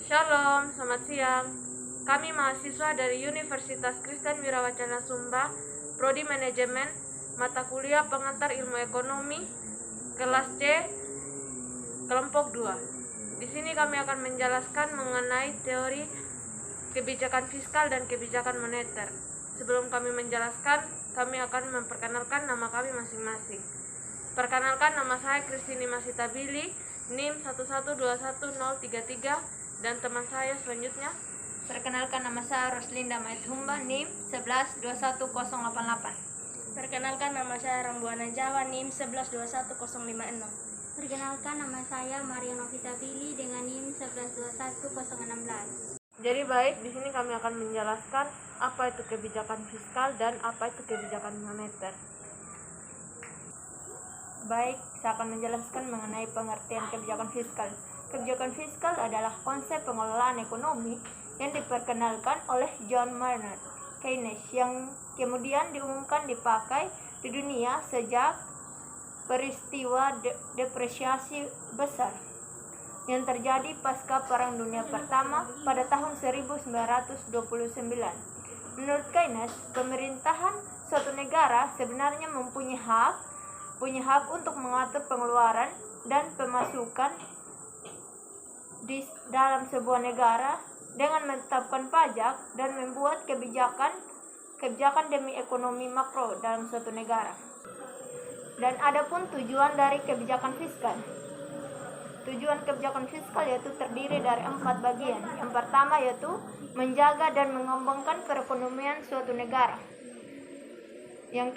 Shalom, selamat siang. Kami mahasiswa dari Universitas Kristen Wirawacana Sumba, Prodi Manajemen, mata kuliah pengantar ilmu ekonomi, kelas C, kelompok 2. Di sini kami akan menjelaskan mengenai teori kebijakan fiskal dan kebijakan moneter. Sebelum kami menjelaskan, kami akan memperkenalkan nama kami masing-masing. Perkenalkan, nama saya Kristini Masitabili, NIM 1121033, dan teman saya selanjutnya. Perkenalkan, nama saya Roslinda Maithumba, NIM 1121088. Perkenalkan, nama saya Rambuana Jawa, NIM 1121056. Perkenalkan, nama saya Maria Novita Billy dengan NIM 1121016. Jadi baik, di sini kami akan menjelaskan apa itu kebijakan fiskal dan apa itu kebijakan moneter. Baik, saya akan menjelaskan mengenai pengertian kebijakan fiskal. Kebijakan fiskal adalah konsep pengelolaan ekonomi yang diperkenalkan oleh John Maynard Keynes yang kemudian diumumkan dipakai di dunia sejak peristiwa depresiasi besar yang terjadi pasca Perang Dunia Pertama pada tahun 1929. Menurut Keynes, pemerintahan suatu negara sebenarnya punya hak untuk mengatur pengeluaran dan pemasukan di dalam sebuah negara dengan menetapkan pajak dan membuat kebijakan demi ekonomi makro dalam suatu negara. Dan adapun tujuan dari kebijakan fiskal. Tujuan kebijakan fiskal yaitu terdiri dari 4 bagian. Yang pertama yaitu menjaga dan mengembangkan perekonomian suatu negara. Yang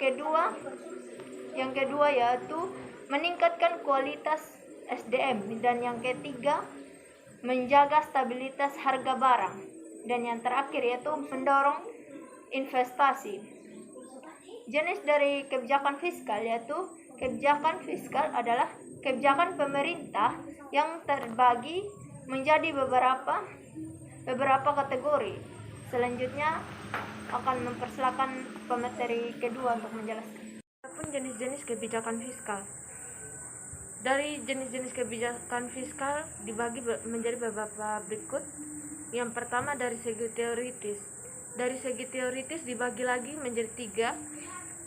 kedua yaitu meningkatkan kualitas SDM, dan yang ketiga menjaga stabilitas harga barang, dan yang terakhir yaitu mendorong investasi. Jenis dari kebijakan fiskal yaitu kebijakan fiskal adalah kebijakan pemerintah yang terbagi menjadi beberapa kategori. Selanjutnya akan mempersilakan pemateri kedua untuk menjelaskan. Adapun jenis-jenis kebijakan fiskal. Dari jenis-jenis kebijakan fiskal dibagi menjadi beberapa berikut. Yang pertama dari segi teoritis. Dari segi teoritis dibagi lagi menjadi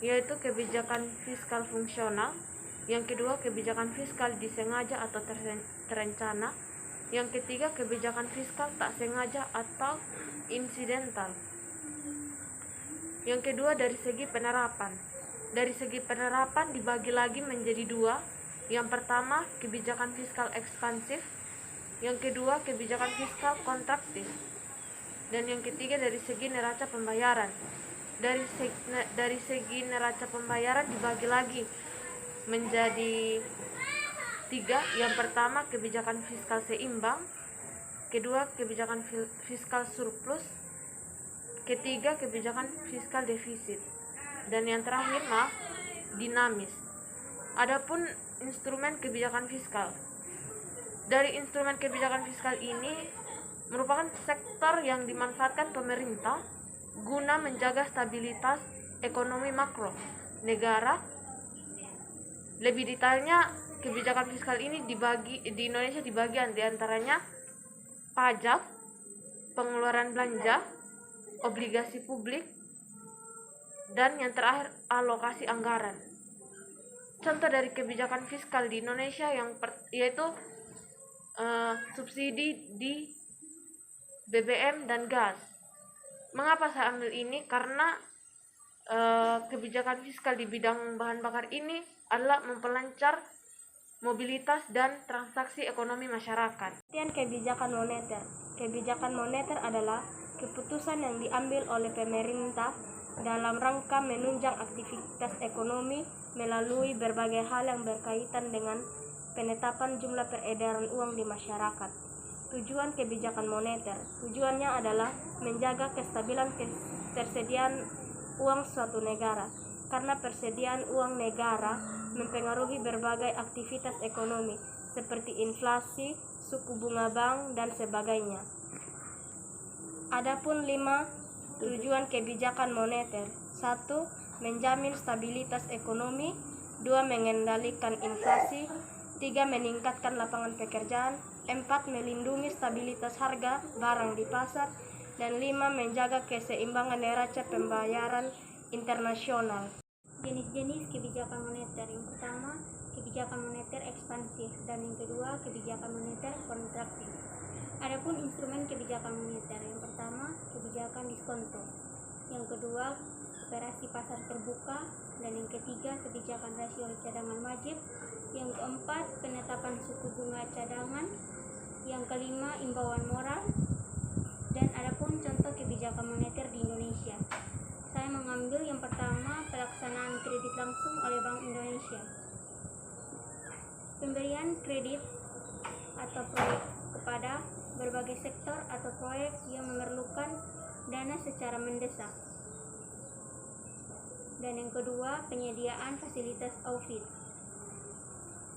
3, yaitu kebijakan fiskal fungsional. Yang kedua, kebijakan fiskal disengaja atau terencana. Yang ketiga, kebijakan fiskal tak sengaja atau insidental. Yang kedua, dari segi penerapan. Dari segi penerapan dibagi lagi menjadi 2. Yang pertama, kebijakan fiskal ekspansif. Yang kedua, kebijakan fiskal kontraktif. Dan yang ketiga, dari segi neraca pembayaran. Dari segi neraca pembayaran dibagi lagi menjadi 3. Yang pertama, kebijakan fiskal seimbang. Kedua, kebijakan fiskal surplus. Ketiga, kebijakan fiskal defisit. Dan yang terakhir, dinamis. Adapun instrumen kebijakan fiskal. Dari instrumen kebijakan fiskal ini merupakan sektor yang dimanfaatkan pemerintah guna menjaga stabilitas ekonomi makro negara. Lebih detailnya, kebijakan fiskal ini di Indonesia dibagi antaranya pajak, pengeluaran belanja, obligasi publik, dan yang terakhir alokasi anggaran. Contoh dari kebijakan fiskal di Indonesia yaitu subsidi di BBM dan gas. Mengapa saya ambil ini? Karena kebijakan fiskal di bidang bahan bakar ini adalah memperlancar mobilitas dan transaksi ekonomi masyarakat. Kebijakan moneter. kebijakan moneter adalah keputusan yang diambil oleh pemerintah dalam rangka menunjang aktivitas ekonomi melalui berbagai hal yang berkaitan dengan penetapan jumlah peredaran uang di masyarakat. Tujuan kebijakan moneter, tujuannya adalah menjaga kestabilan ketersediaan uang suatu negara, karena persediaan uang negara mempengaruhi berbagai aktivitas ekonomi seperti inflasi, suku bunga bank, dan sebagainya. Adapun 5 tujuan kebijakan moneter. 1. Menjamin stabilitas ekonomi. 2. Mengendalikan inflasi. 3. Meningkatkan lapangan pekerjaan. 4. Melindungi stabilitas harga barang di pasar. Dan 5. Menjaga keseimbangan neraca pembayaran internasional. Jenis-jenis kebijakan moneter. Yang pertama, kebijakan moneter ekspansif, dan yang kedua, kebijakan moneter kontraktif. Adapun instrumen kebijakan moneter, yang pertama, kebijakan diskonto. Yang kedua, operasi pasar terbuka, dan yang ketiga, kebijakan rasio cadangan wajib. Yang keempat, penetapan suku bunga cadangan. Yang kelima, imbauan moral. Dan adapun contoh kebijakan moneter di Indonesia. Saya mengambil yang pertama, pelaksanaan kredit langsung oleh Bank Indonesia. Pemberian kredit atau proyek kepada berbagai sektor atau proyek yang memerlukan dana secara mendesak. Dan yang kedua, penyediaan fasilitas audit.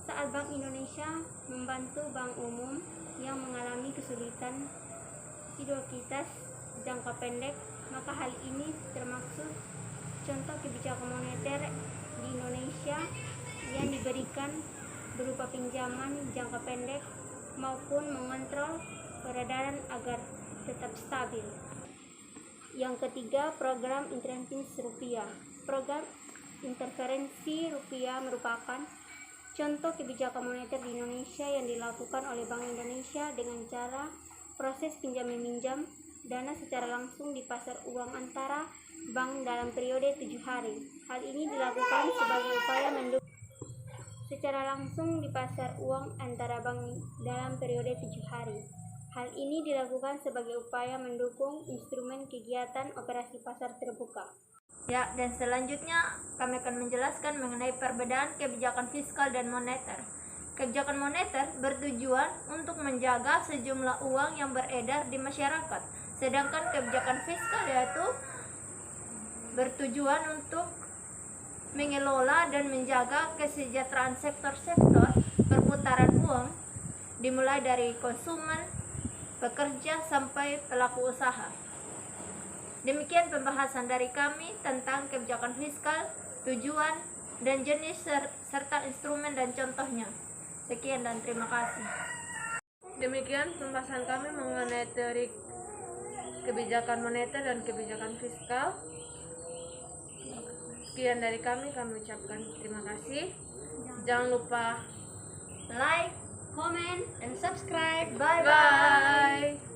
Saat Bank Indonesia membantu bank umum yang mengalami kesulitan likuiditas jangka pendek, maka hal ini termaksud contoh kebijakan moneter di Indonesia yang diberikan berupa pinjaman jangka pendek maupun mengontrol peredaran agar tetap stabil. Yang ketiga, program intervensi rupiah. Program intervensi rupiah merupakan contoh kebijakan moneter di Indonesia yang dilakukan oleh Bank Indonesia dengan cara proses pinjam-meminjam dana secara langsung di pasar uang antara bank dalam periode 7 hari. Hal ini dilakukan sebagai upaya mendukung secara langsung di pasar uang antara bank dalam periode 7 hari. Hal ini dilakukan sebagai upaya mendukung instrumen kegiatan operasi pasar terbuka. Ya, dan selanjutnya kami akan menjelaskan mengenai perbedaan kebijakan fiskal dan moneter. Kebijakan moneter bertujuan untuk menjaga sejumlah uang yang beredar di masyarakat, sedangkan kebijakan fiskal yaitu bertujuan untuk mengelola dan menjaga kesejahteraan sektor-sektor perputaran uang, dimulai dari konsumen, pekerja, sampai pelaku usaha. Demikian pembahasan dari kami tentang kebijakan fiskal, tujuan, dan jenis serta instrumen dan contohnya. Sekian dan terima kasih. Demikian pembahasan kami mengenai teori kebijakan moneter dan kebijakan fiskal. Sekian dari kami ucapkan terima kasih. Jangan lupa Like, Comment and subscribe. bye-bye. bye.